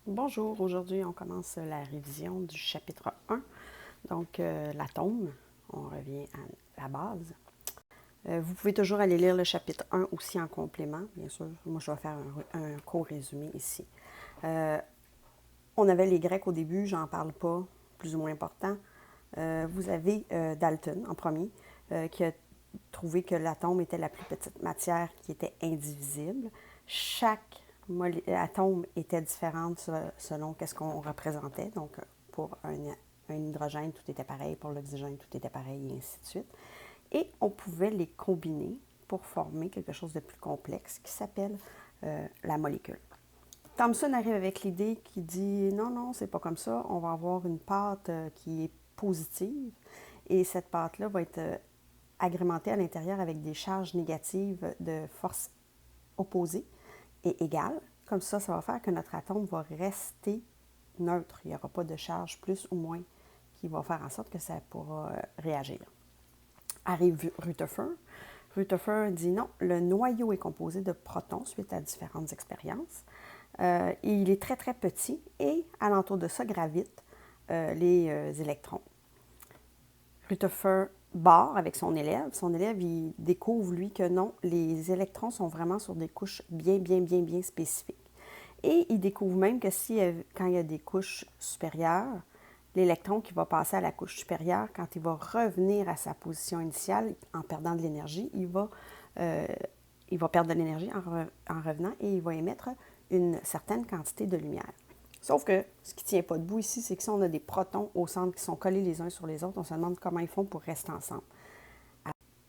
Bonjour, aujourd'hui on commence la révision du chapitre 1, donc l'atome, on revient à la base. Vous pouvez toujours aller lire le chapitre 1 aussi en complément, bien sûr, moi je vais faire un court résumé ici. On avait les Grecs au début, j'en parle pas, plus ou moins important. Vous avez Dalton en premier, qui a trouvé que l'atome était la plus petite matière qui était indivisible. Chaque atome était différent selon qu'est-ce qu'on représentait. Donc, pour un hydrogène, tout était pareil. Pour l'oxygène, tout était pareil, et ainsi de suite. Et on pouvait les combiner pour former quelque chose de plus complexe qui s'appelle la molécule. Thomson arrive avec l'idée qui dit non, non, c'est pas comme ça. On va avoir une pâte qui est positive et cette pâte-là va être agrémentée à l'intérieur avec des charges négatives de force opposée et égale. Comme ça va faire que notre atome va rester neutre. Il n'y aura pas de charge plus ou moins qui va faire en sorte que ça pourra réagir. Arrive Rutherford. Rutherford dit non, le noyau est composé de protons suite à différentes expériences. Il est très, très petit et alentour de ça gravitent les électrons. Rutherford barre avec son élève. Son élève, il découvre, lui, que non, les électrons sont vraiment sur des couches bien spécifiques. Et il découvre même que quand il y a des couches supérieures, l'électron qui va passer à la couche supérieure, quand il va revenir à sa position initiale en perdant de l'énergie, il va perdre de l'énergie en revenant et il va émettre une certaine quantité de lumière. Sauf que ce qui ne tient pas debout ici, c'est que si on a des protons au centre qui sont collés les uns sur les autres, on se demande comment ils font pour rester ensemble.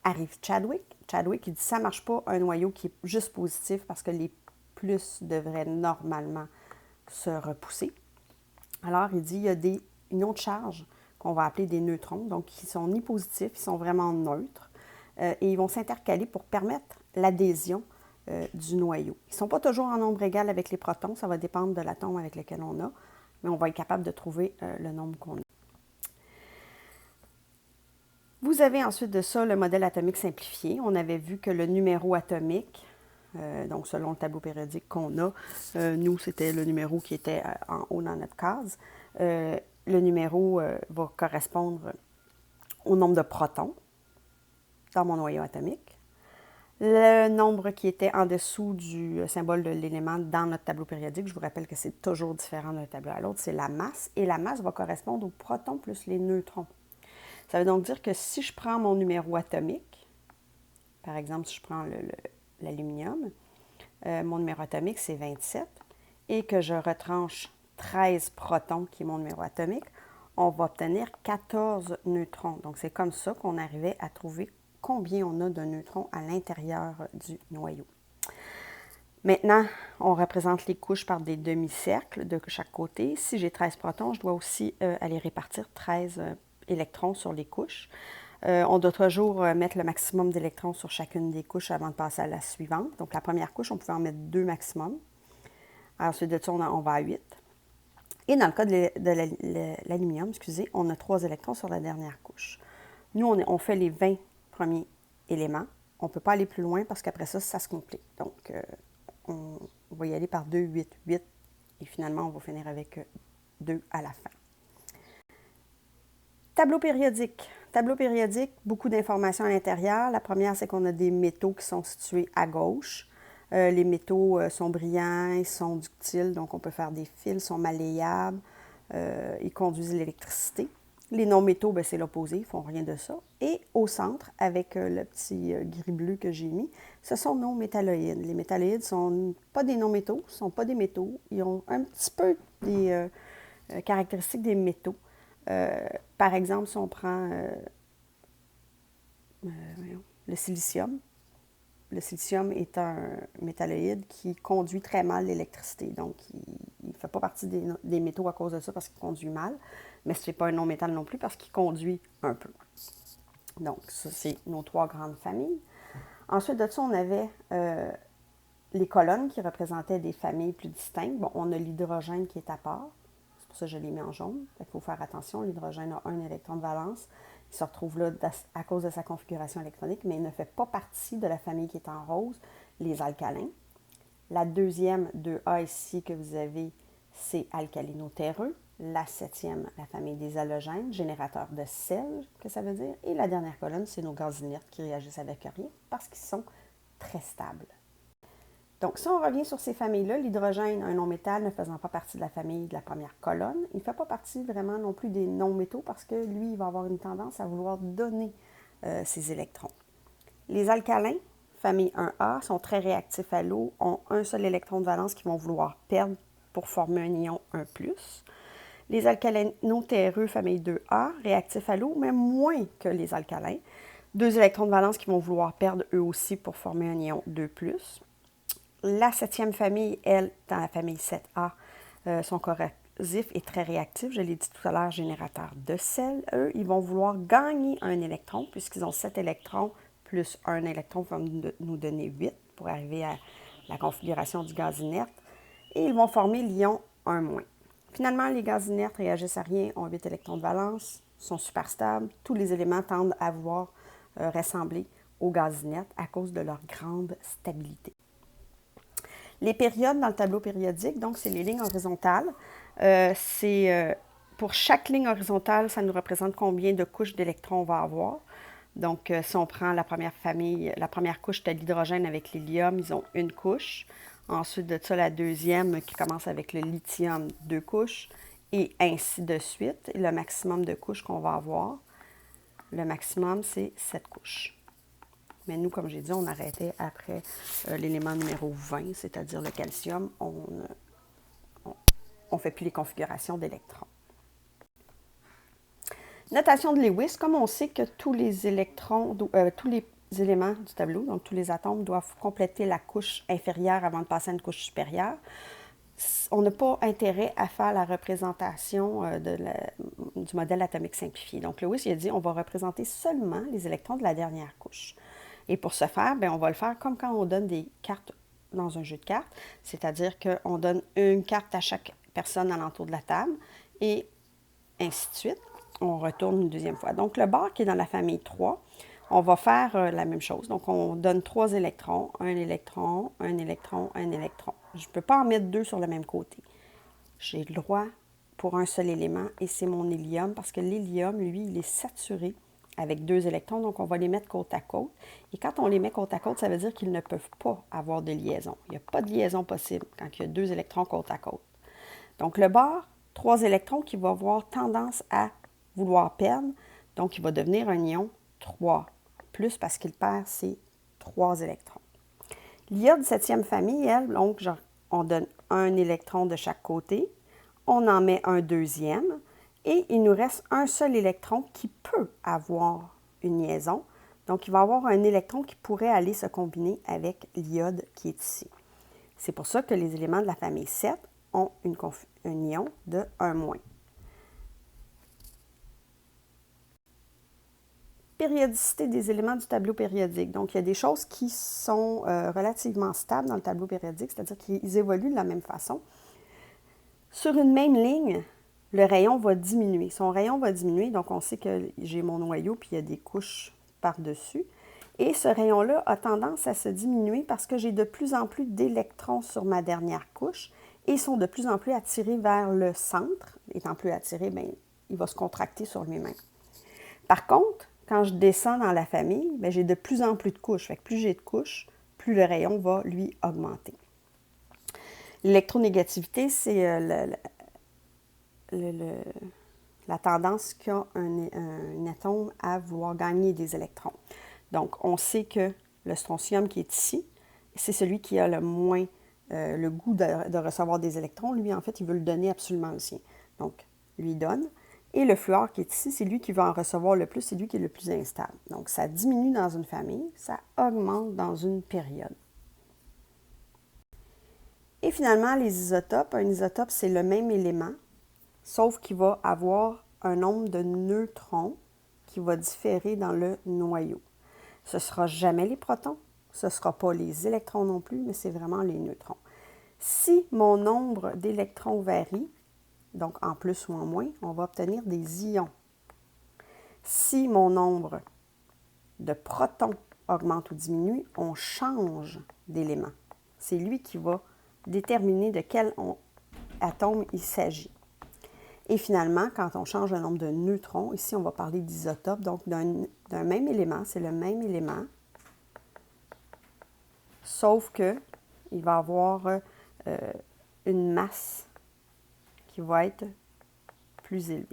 Arrive Chadwick. Chadwick, il dit ça ne marche pas un noyau qui est juste positif parce que les plus devraient normalement se repousser. Alors, il dit il y a une autre charge qu'on va appeler des neutrons, donc qui sont ni positifs, ils sont vraiment neutres, et ils vont s'intercaler pour permettre l'adhésion du noyau. Ils ne sont pas toujours en nombre égal avec les protons, ça va dépendre de l'atome avec lequel on a, mais on va être capable de trouver le nombre qu'on a. Vous avez ensuite de ça le modèle atomique simplifié. On avait vu que le numéro atomique, donc selon le tableau périodique qu'on a, nous, c'était le numéro qui était en haut dans notre case. Le numéro va correspondre au nombre de protons dans mon noyau atomique. Le nombre qui était en dessous du symbole de l'élément dans notre tableau périodique, je vous rappelle que c'est toujours différent d'un tableau à l'autre, c'est la masse. Et la masse va correspondre aux protons plus les neutrons. Ça veut donc dire que si je prends mon numéro atomique, par exemple, si je prends l'aluminium, mon numéro atomique, c'est 27, et que je retranche 13 protons, qui est mon numéro atomique, on va obtenir 14 neutrons. Donc, c'est comme ça qu'on arrivait à trouver combien on a de neutrons à l'intérieur du noyau. Maintenant, on représente les couches par des demi-cercles de chaque côté. Si j'ai 13 protons, je dois aussi aller répartir 13 électrons sur les couches. On doit toujours mettre le maximum d'électrons sur chacune des couches avant de passer à la suivante. Donc, la première couche, on pouvait en mettre 2 maximum. Ensuite de ça, on va à 8. Et dans le cas de l'aluminium, on a 3 électrons sur la dernière couche. Nous, on fait les 20 premiers éléments. On ne peut pas aller plus loin parce qu'après ça, ça se complique. Donc, on va y aller par 2, 8, 8. Et finalement, on va finir avec 2 à la fin. Tableau périodique. Tableau périodique, beaucoup d'informations à l'intérieur. La première, c'est qu'on a des métaux qui sont situés à gauche. Les métaux sont brillants, ils sont ductiles, donc on peut faire des fils, ils sont malléables, ils conduisent l'électricité. Les non-métaux, c'est l'opposé, ils ne font rien de ça. Et au centre, avec le petit gris bleu que j'ai mis, ce sont nos métalloïdes. Les métalloïdes ne sont pas des non-métaux, ne sont pas des métaux. Ils ont un petit peu des caractéristiques des métaux. Par exemple, si on prend le silicium est un métalloïde qui conduit très mal l'électricité. Donc, il ne fait pas partie des métaux à cause de ça parce qu'il conduit mal, mais ce n'est pas un non-métal non plus parce qu'il conduit un peu. Donc, ça, c'est nos 3 grandes familles. Ensuite de ça, on avait les colonnes qui représentaient des familles plus distinctes. Bon, on a l'hydrogène qui est à part. C'est pour ça que je l'ai mis en jaune. Il faut faire attention. L'hydrogène a un électron de valence. Il se retrouve là à cause de sa configuration électronique, mais il ne fait pas partie de la famille qui est en rose, les alcalins. La deuxième 2A ici que vous avez, c'est alcalino-terreux. La 7e, la famille des halogènes, générateurs de sel, que ça veut dire. Et la dernière colonne, c'est nos gaz inertes qui réagissent avec rien parce qu'ils sont très stables. Donc, si on revient sur ces familles-là, l'hydrogène, un non-métal ne faisant pas partie de la famille de la première colonne, il ne fait pas partie vraiment non plus des non-métaux parce que lui, il va avoir une tendance à vouloir donner ses électrons. Les alcalins, famille 1A, sont très réactifs à l'eau, ont un seul électron de valence qu'ils vont vouloir perdre pour former un ion 1+. Les alcalino-terreux, famille 2A, réactifs à l'eau, mais moins que les alcalins. 2 électrons de valence qu'ils vont vouloir perdre eux aussi pour former un ion 2+. La 7e famille, elle, dans la famille 7A, sont corrosifs et très réactifs. Je l'ai dit tout à l'heure, générateurs de sel. Eux, ils vont vouloir gagner un électron, puisqu'ils ont 7 électrons, plus un électron va nous donner 8 pour arriver à la configuration du gaz inerte. Et ils vont former l'ion 1-. Finalement, les gaz inertes réagissent à rien, ont 8 électrons de valence, sont super stables. Tous les éléments tendent à vouloir ressembler aux gaz inertes à cause de leur grande stabilité. Les périodes dans le tableau périodique, donc c'est les lignes horizontales. Pour chaque ligne horizontale, ça nous représente combien de couches d'électrons on va avoir. Donc, si on prend la première famille, la première couche de l'hydrogène avec l'hélium, ils ont une couche. Ensuite de ça, la deuxième qui commence avec le lithium, 2 couches. Et ainsi de suite. Et le maximum de couches qu'on va avoir, le maximum, c'est 7 couches. Mais nous, comme j'ai dit, on arrêtait après l'élément numéro 20, c'est-à-dire le calcium. On ne fait plus les configurations d'électrons. Notation de Lewis, comme on sait que tous les éléments du tableau, donc tous les atomes, doivent compléter la couche inférieure avant de passer à une couche supérieure, on n'a pas intérêt à faire la représentation du modèle atomique simplifié. Donc, Lewis il a dit on va représenter seulement les électrons de la dernière couche. Et pour ce faire, bien, on va le faire comme quand on donne des cartes dans un jeu de cartes, c'est-à-dire qu'on donne une carte à chaque personne alentour de la table et ainsi de suite. On retourne une deuxième fois. Donc, le bar qui est dans la famille 3, on va faire la même chose. Donc, on donne 3 électrons, un électron, un électron, un électron. Je ne peux pas en mettre 2 sur le même côté. J'ai le droit pour un seul élément et c'est mon hélium parce que l'hélium, lui, il est saturé avec 2 électrons, donc on va les mettre côte à côte. Et quand on les met côte à côte, ça veut dire qu'ils ne peuvent pas avoir de liaison. Il n'y a pas de liaison possible quand il y a 2 électrons côte à côte. Donc, le bar, 3 électrons qui va avoir tendance à vouloir perdre, donc il va devenir un ion 3+, parce qu'il perd ses 3 électrons. L'iode 7e famille, elle, donc, on donne un électron de chaque côté, on en met un deuxième, et il nous reste un seul électron qui peut avoir une liaison. Donc, il va avoir un électron qui pourrait aller se combiner avec l'iode qui est ici. C'est pour ça que les éléments de la famille 7 ont un ion de 1-. Périodicité des éléments du tableau périodique. Donc, il y a des choses qui sont relativement stables dans le tableau périodique, c'est-à-dire qu'ils évoluent de la même façon. Sur une même ligne, le rayon va diminuer. Son rayon va diminuer, donc on sait que j'ai mon noyau, puis il y a des couches par-dessus. Et ce rayon-là a tendance à se diminuer parce que j'ai de plus en plus d'électrons sur ma dernière couche et ils sont de plus en plus attirés vers le centre. Étant plus attirés, bien, il va se contracter sur lui-même. Par contre, quand je descends dans la famille, bien, j'ai de plus en plus de couches. Fait que plus j'ai de couches, plus le rayon va, lui, augmenter. L'électronégativité, c'est la tendance qu'a un atome à vouloir gagner des électrons. Donc, on sait que le strontium qui est ici, c'est celui qui a le moins le goût de recevoir des électrons. Lui, en fait, il veut le donner absolument au sien. Donc, lui donne. Et le fluor qui est ici, c'est lui qui va en recevoir le plus, c'est lui qui est le plus instable. Donc, ça diminue dans une famille, ça augmente dans une période. Et finalement, les isotopes. Un isotope, c'est le même élément, sauf qu'il va avoir un nombre de neutrons qui va différer dans le noyau. Ce ne sera jamais les protons, ce ne sera pas les électrons non plus, mais c'est vraiment les neutrons. Si mon nombre d'électrons varie, donc en plus ou en moins, on va obtenir des ions. Si mon nombre de protons augmente ou diminue, on change d'élément. C'est lui qui va déterminer de quel atome il s'agit. Et finalement, quand on change le nombre de neutrons, ici on va parler d'isotope, donc d'un même élément, c'est le même élément, sauf que il va avoir une masse qui va être plus élevée.